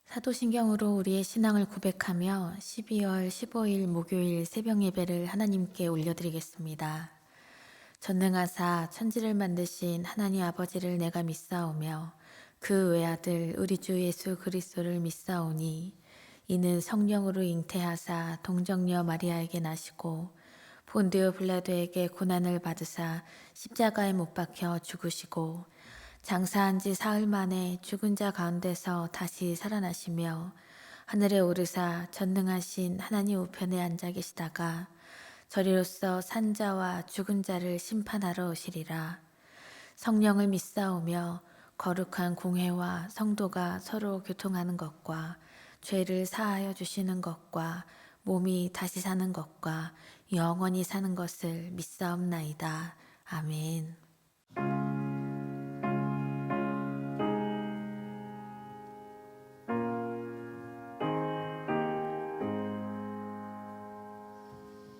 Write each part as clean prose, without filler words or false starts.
사도신경으로 우리의 신앙을 고백하며 12월 15일 목요일 새벽 예배를 하나님께 올려드리겠습니다. 전능하사 천지를 만드신 하나님 아버지를 내가 믿사오며 그 외아들 우리 주 예수 그리스도를 믿사오니 이는 성령으로 잉태하사 동정녀 마리아에게 나시고 본디오 빌라도에게 고난을 받으사 십자가에 못 박혀 죽으시고 장사한 지 사흘 만에 죽은 자 가운데서 다시 살아나시며 하늘에 오르사 전능하신 하나님 우편에 앉아 계시다가 저리로서 산 자와 죽은 자를 심판하러 오시리라. 성령을 믿사오며 거룩한 공회와 성도가 서로 교통하는 것과 죄를 사하여 주시는 것과 몸이 다시 사는 것과 영원히 사는 것을 믿사옵나이다. 아멘.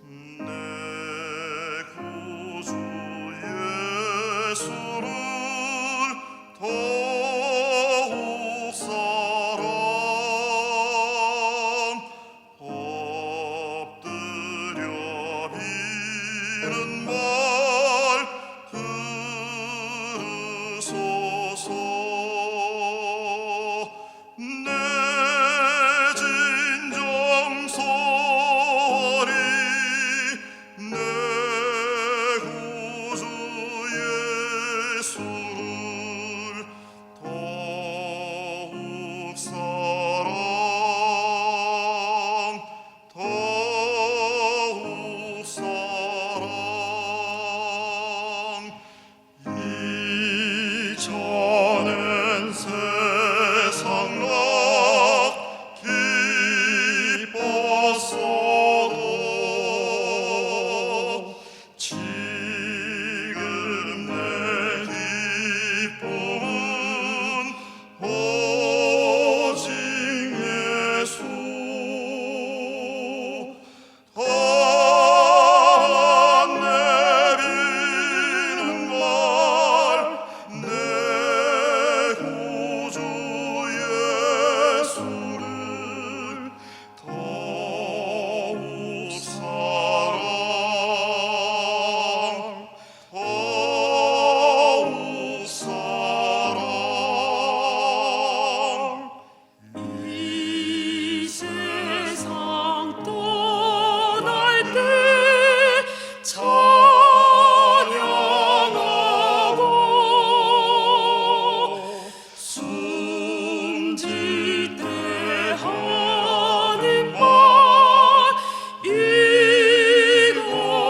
내 구주 예수를 더욱 사랑 엎드려 비는 말 들으소서. 내 진정서리 내 구주 예수를 더욱 사랑 더욱 사랑 이전엔 세상 나 기뻤어도 지금 내 기쁨은 오직 예수 안 내비는 말 내 구주 예수를 더욱 사랑 더욱 사랑 이 세상 떠날 때 찬양하고 숨질 때 하는 말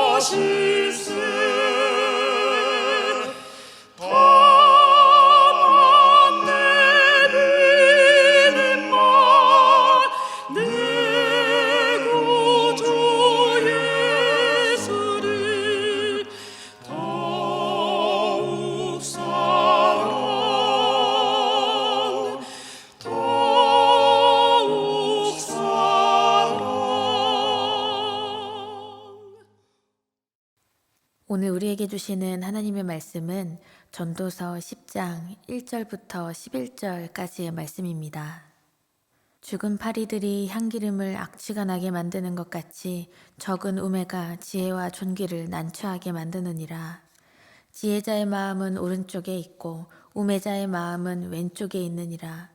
이것일세. 다만 내리는 말 내 구주 예수를 더욱 사랑 더욱 사랑. 오늘 우리에게 주시는 하나님의 말씀은 전도서 10장 1절부터 11절까지의 말씀입니다. 죽은 파리들이 향기름을 악취가 나게 만드는 것 같이 적은 우매가 지혜와 존귀를 난처하게 만드느니라. 지혜자의 마음은 오른쪽에 있고 우매자의 마음은 왼쪽에 있느니라.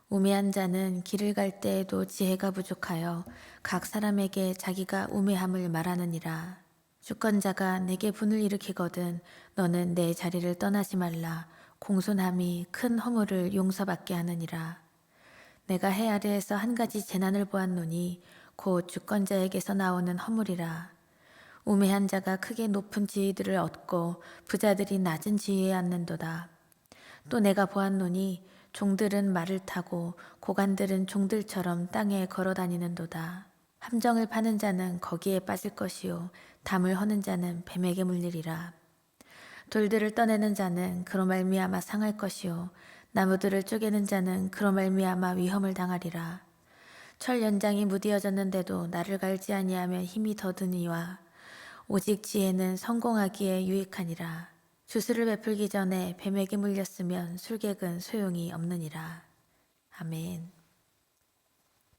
우매한 자는 길을 갈 때에도 지혜가 부족하여 각 사람에게 자기가 우매함을 말하느니라. 주권자가 내게 분을 일으키거든 너는 내 자리를 떠나지 말라. 공손함이 큰 허물을 용서받게 하느니라. 내가 해 아래에서 한 가지 재난을 보았노니 곧 주권자에게서 나오는 허물이라. 우매한 자가 크게 높은 지위들을 얻고 부자들이 낮은 지위에 앉는도다. 또 내가 보았노니 종들은 말을 타고 고관들은 종들처럼 땅에 걸어 다니는도다. 함정을 파는 자는 거기에 빠질 것이요 담을 허는 자는 뱀에게 물리리라. 돌들을 떠내는 자는 그로 말미암아 상할 것이요 나무들을 쪼개는 자는 그로 말미암아 위험을 당하리라. 철 연장이 무디어졌는데도 나를 갈지 아니하면 힘이 더 드니와 오직 지혜는 성공하기에 유익하니라. 주술을 베풀기 전에 뱀에게 물렸으면 술객은 소용이 없느니라. 아멘.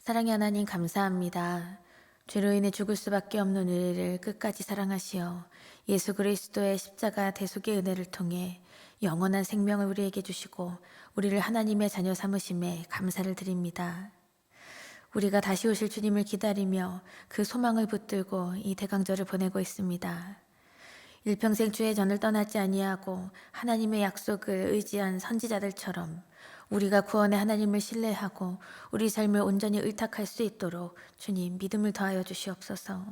사랑의 하나님 감사합니다. 죄로 인해 죽을 수밖에 없는 우리를 끝까지 사랑하시어 예수 그리스도의 십자가 대속의 은혜를 통해 영원한 생명을 우리에게 주시고 우리를 하나님의 자녀 삼으심에 감사를 드립니다. 우리가 다시 오실 주님을 기다리며 그 소망을 붙들고 이 대강절을 보내고 있습니다. 일평생 주의 전을 떠나지 아니하고 하나님의 약속을 의지한 선지자들처럼 우리가 구원의 하나님을 신뢰하고 우리 삶을 온전히 의탁할 수 있도록 주님 믿음을 더하여 주시옵소서.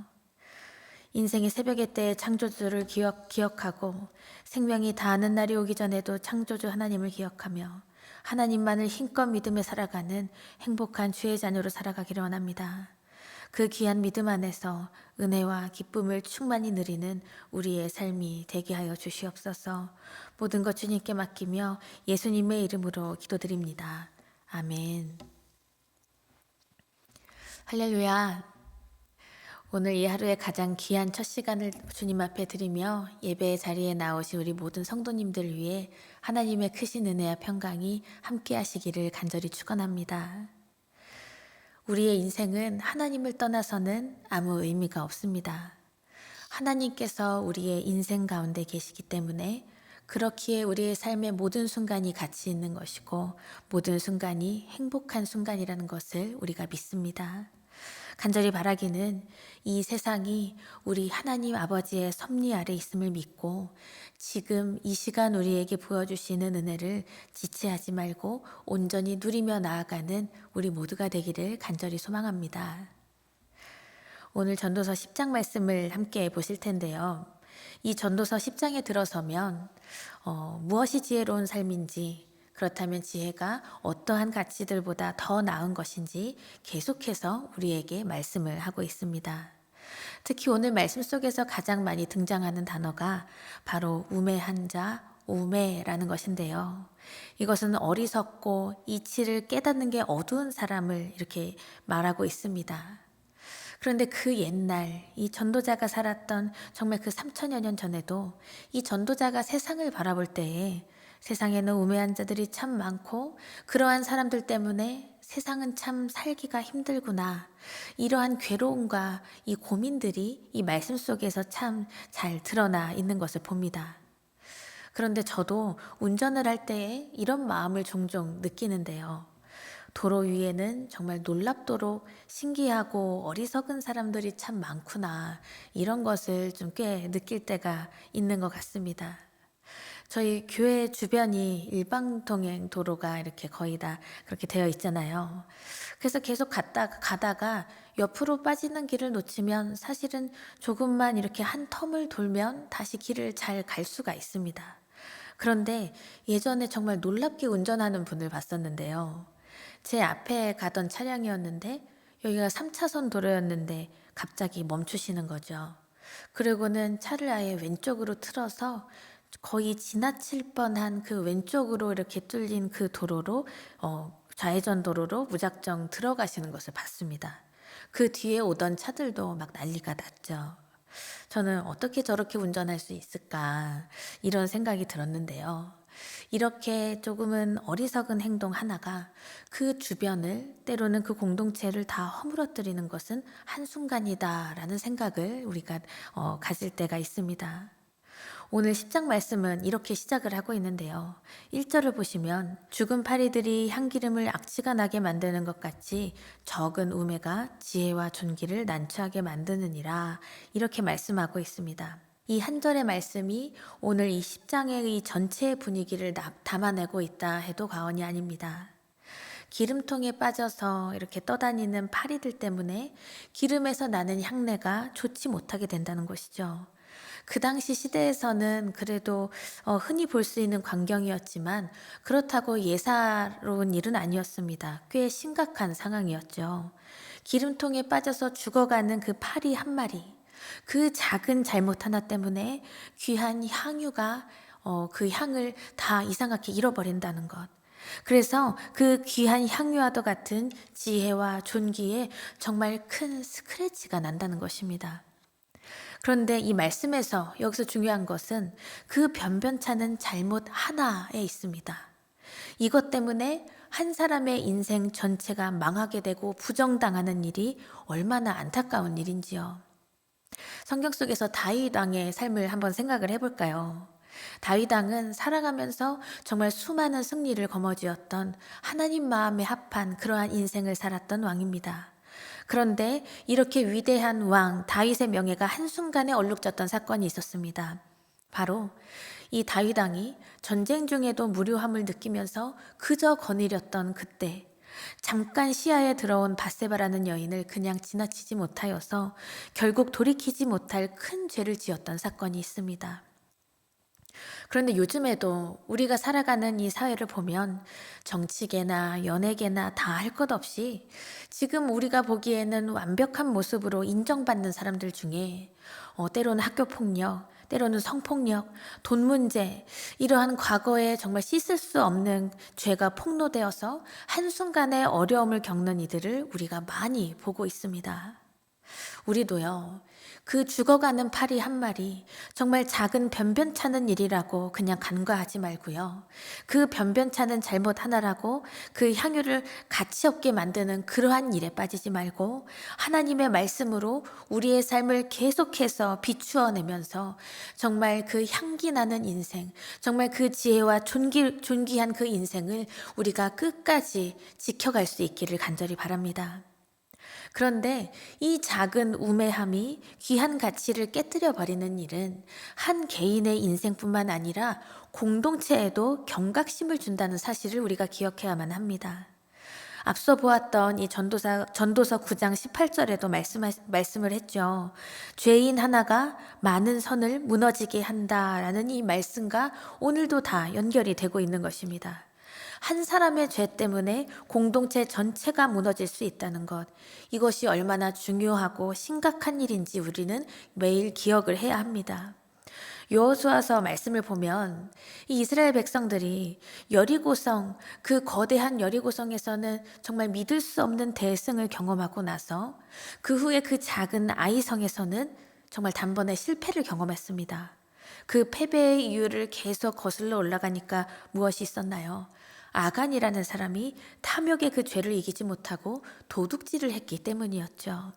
인생의 새벽의 때에 창조주를 기억하고 생명이 다하는 날이 오기 전에도 창조주 하나님을 기억하며 하나님만을 힘껏 믿으며 살아가는 행복한 주의 자녀로 살아가기를 원합니다. 그 귀한 믿음 안에서 은혜와 기쁨을 충만히 누리는 우리의 삶이 되게 하여 주시옵소서. 모든 것 주님께 맡기며 예수님의 이름으로 기도드립니다. 아멘. 할렐루야. 오늘 이 하루의 가장 귀한 첫 시간을 주님 앞에 드리며 예배의 자리에 나오신 우리 모든 성도님들 위해 하나님의 크신 은혜와 평강이 함께 하시기를 간절히 축원합니다. 우리의 인생은 하나님을 떠나서는 아무 의미가 없습니다. 하나님께서 우리의 인생 가운데 계시기 때문에 그렇기에 우리의 삶의 모든 순간이 가치 있는 것이고 모든 순간이 행복한 순간이라는 것을 우리가 믿습니다. 간절히 바라기는 이 세상이 우리 하나님 아버지의 섭리 아래 있음을 믿고 지금 이 시간 우리에게 보여주시는 은혜를 지체하지 말고 온전히 누리며 나아가는 우리 모두가 되기를 간절히 소망합니다. 오늘 전도서 10장 말씀을 함께 보실 텐데요. 이 전도서 10장에 들어서면 무엇이 지혜로운 삶인지, 그렇다면 지혜가 어떠한 가치들보다 더 나은 것인지 계속해서 우리에게 말씀을 하고 있습니다. 특히 오늘 말씀 속에서 가장 많이 등장하는 단어가 바로 우매한 자, 우매라는 것인데요. 이것은 어리석고 이치를 깨닫는 게 어두운 사람을 이렇게 말하고 있습니다. 그런데 그 옛날 이 전도자가 살았던 정말 그 3000여 년 전에도 이 전도자가 세상을 바라볼 때에 세상에는 우매한 자들이 참 많고 그러한 사람들 때문에 세상은 참 살기가 힘들구나. 이러한 괴로움과 이 고민들이 이 말씀 속에서 참 잘 드러나 있는 것을 봅니다. 그런데 저도 운전을 할 때에 이런 마음을 종종 느끼는데요. 도로 위에는 정말 놀랍도록 신기하고 어리석은 사람들이 참 많구나. 이런 것을 좀 꽤 느낄 때가 있는 것 같습니다. 저희 교회 주변이 일방통행 도로가 이렇게 거의 다 그렇게 되어 있잖아요. 그래서 계속 가다가 옆으로 빠지는 길을 놓치면 사실은 조금만 이렇게 한 텀을 돌면 다시 길을 잘 갈 수가 있습니다. 그런데 예전에 정말 놀랍게 운전하는 분을 봤었는데요. 제 앞에 가던 차량이었는데 여기가 3차선 도로였는데 갑자기 멈추시는 거죠. 그리고는 차를 아예 왼쪽으로 틀어서 거의 지나칠 뻔한 그 왼쪽으로 이렇게 뚫린 그 도로로 좌회전 도로로 무작정 들어가시는 것을 봤습니다. 그 뒤에 오던 차들도 막 난리가 났죠. 저는 어떻게 저렇게 운전할 수 있을까 이런 생각이 들었는데요. 이렇게 조금은 어리석은 행동 하나가 그 주변을 때로는 그 공동체를 다 허물어뜨리는 것은 한순간이다라는 생각을 우리가 가질 때가 있습니다. 오늘 10장 말씀은 이렇게 시작을 하고 있는데요. 1절을 보시면 죽은 파리들이 향기름을 악취가 나게 만드는 것 같이 적은 우매가 지혜와 존귀를 난처하게 만드느니라 이렇게 말씀하고 있습니다. 이 한 절의 말씀이 오늘 이 10장의 이 전체의 분위기를 담아내고 있다 해도 과언이 아닙니다. 기름통에 빠져서 이렇게 떠다니는 파리들 때문에 기름에서 나는 향내가 좋지 못하게 된다는 것이죠. 그 당시 시대에서는 그래도 흔히 볼 수 있는 광경이었지만 그렇다고 예사로운 일은 아니었습니다. 꽤 심각한 상황이었죠. 기름통에 빠져서 죽어가는 그 파리 한 마리, 그 작은 잘못 하나 때문에 귀한 향유가 그 향을 다 이상하게 잃어버린다는 것. 그래서 그 귀한 향유와도 같은 지혜와 존귀에 정말 큰 스크래치가 난다는 것입니다. 그런데 이 말씀에서 여기서 중요한 것은 그 변변찮은 잘못 하나에 있습니다. 이것 때문에 한 사람의 인생 전체가 망하게 되고 부정당하는 일이 얼마나 안타까운 일인지요. 성경 속에서 다윗 왕의 삶을 한번 생각을 해볼까요? 다윗 왕은 살아가면서 정말 수많은 승리를 거머쥐었던 하나님 마음에 합한 그러한 인생을 살았던 왕입니다. 그런데 이렇게 위대한 왕 다윗의 명예가 한순간에 얼룩졌던 사건이 있었습니다. 바로 이 다윗 왕이 전쟁 중에도 무료함을 느끼면서 그저 거느렸던 그때 잠깐 시야에 들어온 밧세바라는 여인을 그냥 지나치지 못하여서 결국 돌이키지 못할 큰 죄를 지었던 사건이 있습니다. 그런데 요즘에도 우리가 살아가는 이 사회를 보면 정치계나 연예계나 다 할 것 없이 지금 우리가 보기에는 완벽한 모습으로 인정받는 사람들 중에 때로는 학교폭력, 때로는 성폭력, 돈 문제, 이러한 과거에 정말 씻을 수 없는 죄가 폭로되어서 한순간에 어려움을 겪는 이들을 우리가 많이 보고 있습니다. 우리도요, 그 죽어가는 파리 한 마리, 정말 작은 변변찮은 일이라고 그냥 간과하지 말고요. 그 변변찮은 잘못 하나라고 그 향유를 가치 없게 만드는 그러한 일에 빠지지 말고 하나님의 말씀으로 우리의 삶을 계속해서 비추어내면서 정말 그 향기 나는 인생, 정말 그 지혜와 존귀한 그 인생을 우리가 끝까지 지켜갈 수 있기를 간절히 바랍니다. 그런데 이 작은 우매함이 귀한 가치를 깨뜨려 버리는 일은 한 개인의 인생뿐만 아니라 공동체에도 경각심을 준다는 사실을 우리가 기억해야만 합니다. 앞서 보았던 이 전도서 9장 18절에도 말씀을 했죠. 죄인 하나가 많은 선을 무너지게 한다라는 이 말씀과 오늘도 다 연결이 되고 있는 것입니다. 한 사람의 죄 때문에 공동체 전체가 무너질 수 있다는 것, 이것이 얼마나 중요하고 심각한 일인지 우리는 매일 기억을 해야 합니다. 여호수아서 말씀을 보면 이 이스라엘 백성들이 여리고성, 그 거대한 여리고성에서는 정말 믿을 수 없는 대승을 경험하고 나서 그 후에 그 작은 아이성에서는 정말 단번에 실패를 경험했습니다. 그 패배의 이유를 계속 거슬러 올라가니까 무엇이 있었나요? 아간이라는 사람이 탐욕의 그 죄를 이기지 못하고 도둑질을 했기 때문이었죠.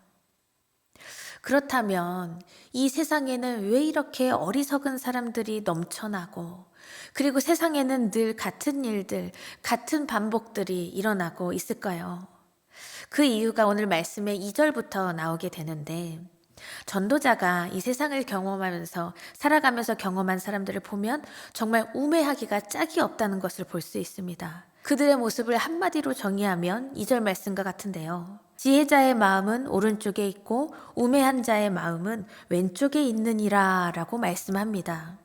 그렇다면 이 세상에는 왜 이렇게 어리석은 사람들이 넘쳐나고, 그리고 세상에는 늘 같은 일들, 같은 반복들이 일어나고 있을까요? 그 이유가 오늘 말씀의 2절부터 나오게 되는데, 전도자가 이 세상을 경험하면서 살아가면서 경험한 사람들을 보면 정말 우매하기가 짝이 없다는 것을 볼 수 있습니다. 그들의 모습을 한마디로 정의하면 2절 말씀과 같은데요. 지혜자의 마음은 오른쪽에 있고 우매한 자의 마음은 왼쪽에 있느니라 라고 말씀합니다.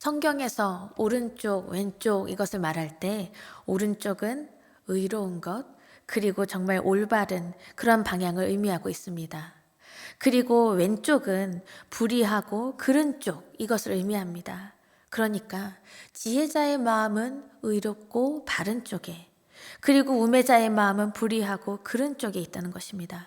성경에서 오른쪽, 왼쪽 이것을 말할 때 오른쪽은 의로운 것, 그리고 정말 올바른 그런 방향을 의미하고 있습니다. 그리고 왼쪽은 불의하고 그른 쪽, 이것을 의미합니다. 그러니까 지혜자의 마음은 의롭고 바른 쪽에, 그리고 우매자의 마음은 불의하고 그른 쪽에 있다는 것입니다.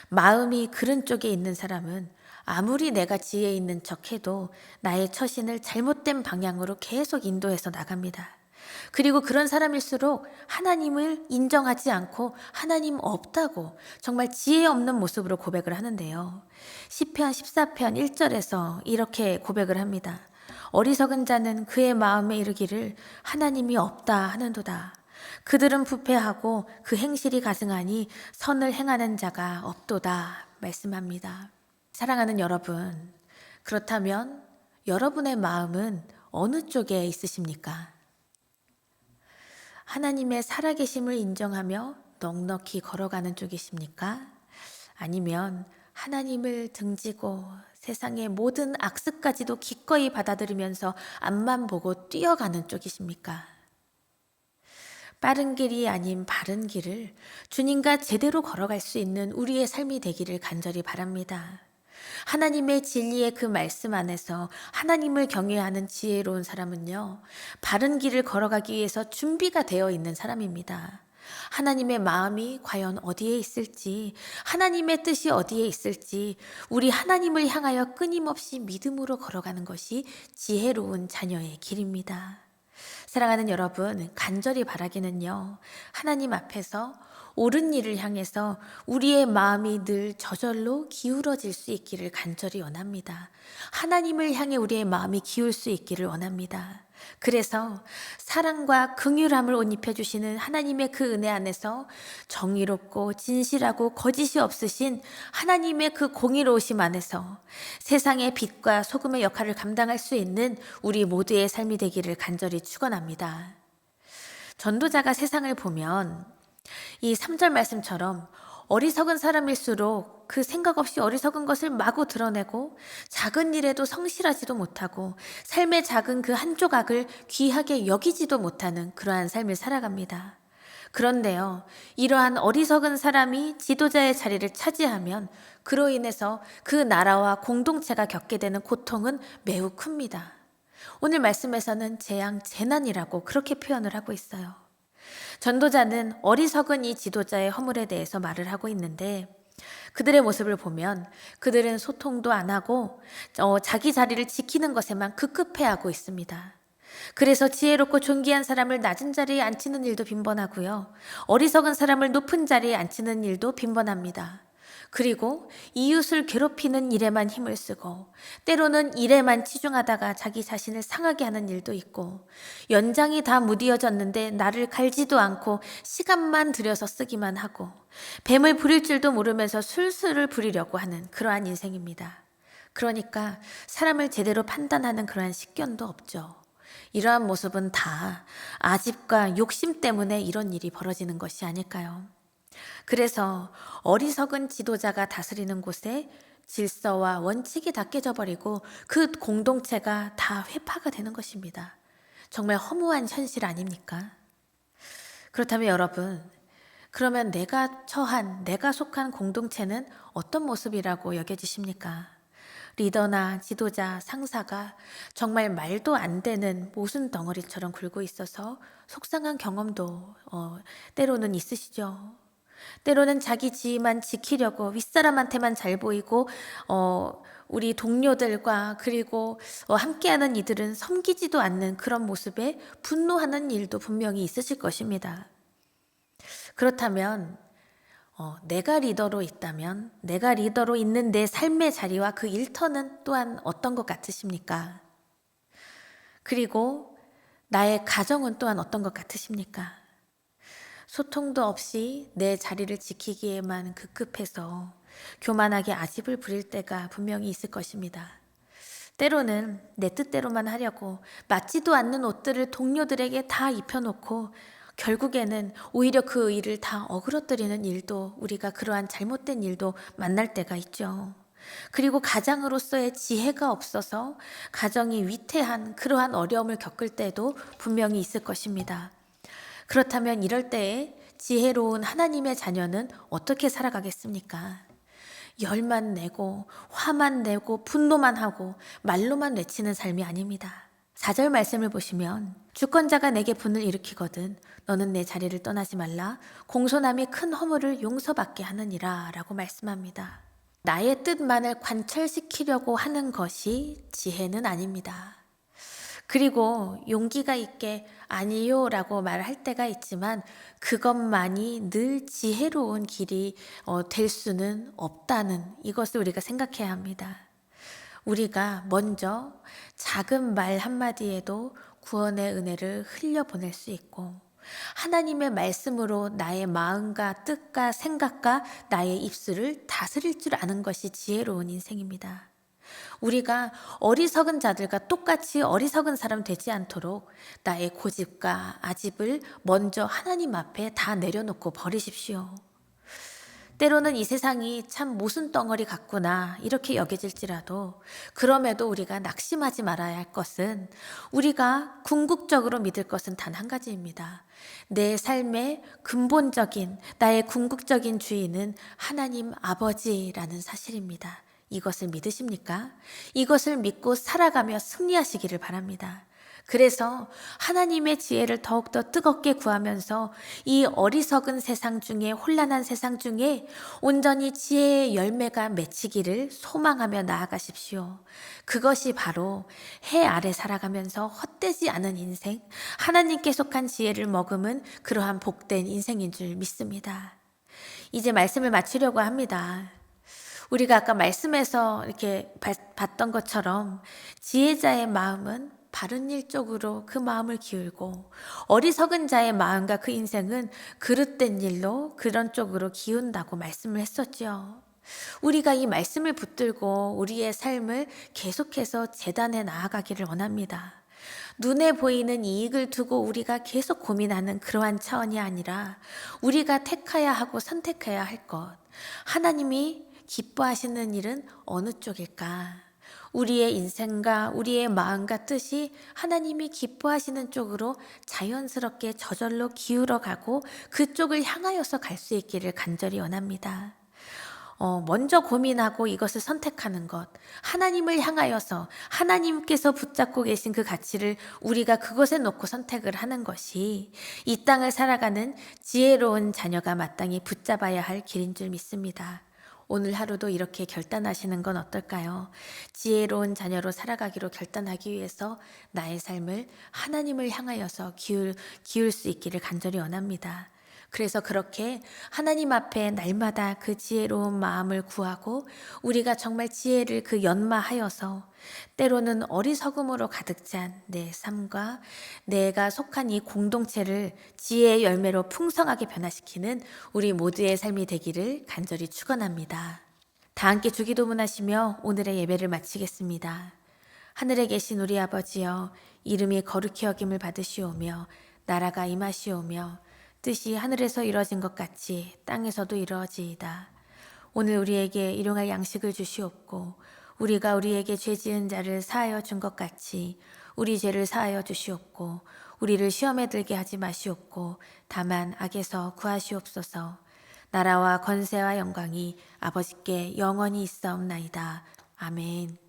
마음이 그른 쪽에 있는 사람은 아무리 내가 지혜 있는 척해도 나의 처신을 잘못된 방향으로 계속 인도해서 나갑니다. 그리고 그런 사람일수록 하나님을 인정하지 않고 하나님 없다고 정말 지혜 없는 모습으로 고백을 하는데요. 시편 14편 1절에서 이렇게 고백을 합니다. 어리석은 자는 그의 마음에 이르기를 하나님이 없다 하는도다. 그들은 부패하고 그 행실이 가증하니 선을 행하는 자가 없도다 말씀합니다. 사랑하는 여러분, 그렇다면 여러분의 마음은 어느 쪽에 있으십니까? 하나님의 살아계심을 인정하며 넉넉히 걸어가는 쪽이십니까? 아니면 하나님을 등지고 세상의 모든 악습까지도 기꺼이 받아들이면서 앞만 보고 뛰어가는 쪽이십니까? 빠른 길이 아닌 바른 길을 주님과 제대로 걸어갈 수 있는 우리의 삶이 되기를 간절히 바랍니다. 하나님의 진리의 그 말씀 안에서 하나님을 경외하는 지혜로운 사람은요, 바른 길을 걸어가기 위해서 준비가 되어 있는 사람입니다. 하나님의 마음이 과연 어디에 있을지, 하나님의 뜻이 어디에 있을지, 우리 하나님을 향하여 끊임없이 믿음으로 걸어가는 것이 지혜로운 자녀의 길입니다. 사랑하는 여러분, 간절히 바라기는요, 하나님 앞에서 옳은 일을 향해서 우리의 마음이 늘 저절로 기울어질 수 있기를 간절히 원합니다. 하나님을 향해 우리의 마음이 기울 수 있기를 원합니다. 그래서 사랑과 긍휼함을 옷 입혀주시는 하나님의 그 은혜 안에서 정의롭고 진실하고 거짓이 없으신 하나님의 그 공의로우심 안에서 세상의 빛과 소금의 역할을 감당할 수 있는 우리 모두의 삶이 되기를 간절히 축원합니다. 전도자가 세상을 보면 이 3절 말씀처럼 어리석은 사람일수록 그 생각 없이 어리석은 것을 마구 드러내고 작은 일에도 성실하지도 못하고 삶의 작은 그 한 조각을 귀하게 여기지도 못하는 그러한 삶을 살아갑니다. 그런데요, 이러한 어리석은 사람이 지도자의 자리를 차지하면 그로 인해서 그 나라와 공동체가 겪게 되는 고통은 매우 큽니다. 오늘 말씀에서는 재앙, 재난이라고 그렇게 표현을 하고 있어요. 전도자는 어리석은 이 지도자의 허물에 대해서 말을 하고 있는데 그들의 모습을 보면 그들은 소통도 안 하고 자기 자리를 지키는 것에만 급급해하고 있습니다. 그래서 지혜롭고 존귀한 사람을 낮은 자리에 앉히는 일도 빈번하고요. 어리석은 사람을 높은 자리에 앉히는 일도 빈번합니다. 그리고 이웃을 괴롭히는 일에만 힘을 쓰고 때로는 일에만 치중하다가 자기 자신을 상하게 하는 일도 있고 연장이 다 무디어졌는데 나를 갈지도 않고 시간만 들여서 쓰기만 하고 뱀을 부릴 줄도 모르면서 술술을 부리려고 하는 그러한 인생입니다. 그러니까 사람을 제대로 판단하는 그러한 식견도 없죠. 이러한 모습은 다 아집과 욕심 때문에 이런 일이 벌어지는 것이 아닐까요? 그래서 어리석은 지도자가 다스리는 곳에 질서와 원칙이 다 깨져버리고 그 공동체가 다 회파가 되는 것입니다. 정말 허무한 현실 아닙니까? 그렇다면 여러분, 그러면 내가 속한 공동체는 어떤 모습이라고 여겨지십니까? 리더나 지도자, 상사가 정말 말도 안 되는 모순 덩어리처럼 굴고 있어서 속상한 경험도 때로는 있으시죠? 때로는 자기 지위만 지키려고 윗사람한테만 잘 보이고 우리 동료들과 그리고 함께하는 이들은 섬기지도 않는 그런 모습에 분노하는 일도 분명히 있으실 것입니다. 그렇다면 내가 리더로 있다면 내가 리더로 있는 내 삶의 자리와 그 일터는 또한 어떤 것 같으십니까? 그리고 나의 가정은 또한 어떤 것 같으십니까? 소통도 없이 내 자리를 지키기에만 급급해서 교만하게 아집을 부릴 때가 분명히 있을 것입니다. 때로는 내 뜻대로만 하려고 맞지도 않는 옷들을 동료들에게 다 입혀놓고 결국에는 오히려 그 일을 다 어그러뜨리는 일도 우리가 그러한 잘못된 일도 만날 때가 있죠. 그리고 가장으로서의 지혜가 없어서 가정이 위태한 그러한 어려움을 겪을 때도 분명히 있을 것입니다. 그렇다면 이럴 때에 지혜로운 하나님의 자녀는 어떻게 살아가겠습니까? 열만 내고 화만 내고 분노만 하고 말로만 외치는 삶이 아닙니다. 4절 말씀을 보시면 주권자가 내게 분을 일으키거든 너는 내 자리를 떠나지 말라 공손함이 큰 허물을 용서받게 하느니라 라고 말씀합니다. 나의 뜻만을 관철시키려고 하는 것이 지혜는 아닙니다. 그리고 용기가 있게 아니요 라고 말할 때가 있지만 그것만이 늘 지혜로운 길이 될 수는 없다는 이것을 우리가 생각해야 합니다. 우리가 먼저 작은 말 한마디에도 구원의 은혜를 흘려보낼 수 있고 하나님의 말씀으로 나의 마음과 뜻과 생각과 나의 입술을 다스릴 줄 아는 것이 지혜로운 인생입니다. 우리가 어리석은 자들과 똑같이 어리석은 사람 되지 않도록 나의 고집과 아집을 먼저 하나님 앞에 다 내려놓고 버리십시오. 때로는 이 세상이 참 모순 덩어리 같구나 이렇게 여겨질지라도 그럼에도 우리가 낙심하지 말아야 할 것은 우리가 궁극적으로 믿을 것은 단 한 가지입니다. 내 삶의 근본적인 나의 궁극적인 주인은 하나님 아버지라는 사실입니다. 이것을 믿으십니까? 이것을 믿고 살아가며 승리하시기를 바랍니다. 그래서 하나님의 지혜를 더욱더 뜨겁게 구하면서 이 어리석은 세상 중에, 혼란한 세상 중에 온전히 지혜의 열매가 맺히기를 소망하며 나아가십시오. 그것이 바로 해 아래 살아가면서 헛되지 않은 인생, 하나님께 속한 지혜를 머금은 그러한 복된 인생인 줄 믿습니다. 이제 말씀을 마치려고 합니다. 우리가 아까 말씀에서 이렇게 봤던 것처럼 지혜자의 마음은 바른 일 쪽으로 그 마음을 기울고, 어리석은 자의 마음과 그 인생은 그릇된 일로 그런 쪽으로 기운다고 말씀을 했었죠. 우리가 이 말씀을 붙들고 우리의 삶을 계속해서 재단에 나아가기를 원합니다. 눈에 보이는 이익을 두고 우리가 계속 고민하는 그러한 차원이 아니라 우리가 택해야 하고 선택해야 할 것, 하나님이 기뻐하시는 일은 어느 쪽일까? 우리의 인생과 우리의 마음과 뜻이 하나님이 기뻐하시는 쪽으로 자연스럽게 저절로 기울어가고 그쪽을 향하여서 갈 수 있기를 간절히 원합니다. 먼저 고민하고 이것을 선택하는 것, 하나님을 향하여서 하나님께서 붙잡고 계신 그 가치를 우리가 그것에 놓고 선택을 하는 것이 이 땅을 살아가는 지혜로운 자녀가 마땅히 붙잡아야 할 길인 줄 믿습니다. 오늘 하루도 이렇게 결단하시는 건 어떨까요? 지혜로운 자녀로 살아가기로 결단하기 위해서 나의 삶을 하나님을 향하여서 기울 수 있기를 간절히 원합니다. 그래서 그렇게 하나님 앞에 날마다 그 지혜로운 마음을 구하고 우리가 정말 지혜를 그 연마하여서 때로는 어리석음으로 가득 찬 내 삶과 내가 속한 이 공동체를 지혜의 열매로 풍성하게 변화시키는 우리 모두의 삶이 되기를 간절히 축원합니다. 다 함께 주기도문 하시며 오늘의 예배를 마치겠습니다. 하늘에 계신 우리 아버지여, 이름이 거룩히 여김을 받으시오며 나라가 임하시오며 뜻이 하늘에서 이루어진 것 같이 땅에서도 이루어지이다. 오늘 우리에게 일용할 양식을 주시옵고 우리가 우리에게 죄 지은 자를 사하여 준 것 같이 우리 죄를 사하여 주시옵고 우리를 시험에 들게 하지 마시옵고 다만 악에서 구하시옵소서. 나라와 권세와 영광이 아버지께 영원히 있사옵나이다. 아멘.